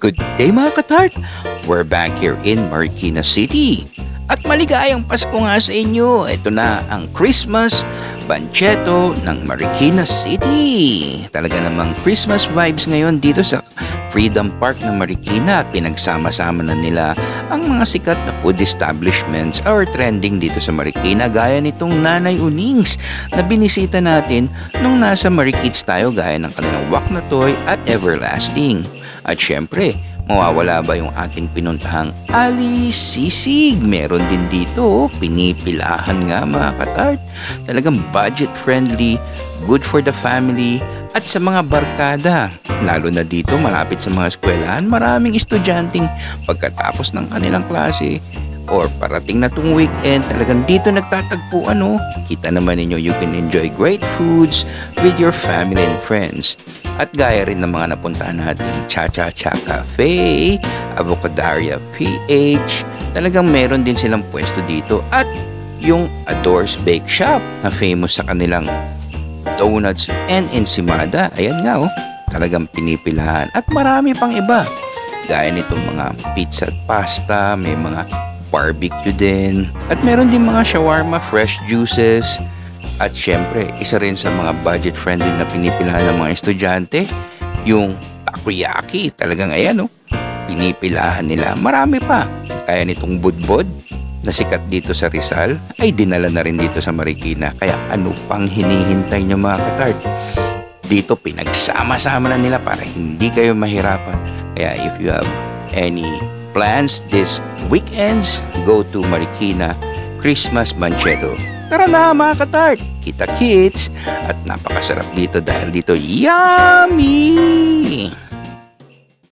Good day mga katart! We're back here in Marikina City. At maligayang Pasko nga sa inyo. Ito na ang Christmas Banchetto ng Marikina City. Talaga namang Christmas vibes ngayon dito sa Freedom Park ng Marikina. Pinagsama-sama na nila ang mga sikat na food establishments or trending dito sa Marikina, gaya nitong Nanay Unings na binisita natin nung nasa Marikids tayo, gaya ng kanilang Wak na Toy at Everlasting. At syempre, mawawala ba yung ating pinuntahang Ali Sisig? Meron din dito, pinipilahan nga mga katart. Talagang budget friendly, good for the family at sa mga barkada. Lalo na dito, malapit sa mga eskwelahan, maraming estudyanteng pagkatapos ng kanilang klase or parating na itong weekend, talagang dito nagtatagpuan. Kita naman ninyo, you can enjoy great foods with your family and friends. At gaya rin ng mga napuntahan natin, Cha-Cha-Cha Cafe, Avocadoria PH, talagang meron din silang pwesto dito. At yung Adores Bake Shop na famous sa kanilang donuts and ensimada, ayan nga talagang pinipilahan. At marami pang iba, gaya nitong mga pizza at pasta, may mga barbecue din, at meron din mga shawarma, fresh juices. At syempre, isa rin sa mga budget-friendly na pinipilahan ng mga estudyante, yung takoyaki. Talagang ayan, pinipilahan nila. Marami pa. Kaya nitong budbod na sikat dito sa Rizal, ay dinala na rin dito sa Marikina. Kaya ano pang hinihintay nyo mga katart? Dito pinagsama-sama na nila para hindi kayo mahirapan. Kaya if you have any plans this weekends, go to Marikina Christmas Banchetto. Tara na mga katart, kita kits, at napakasarap dito dahil dito yummy!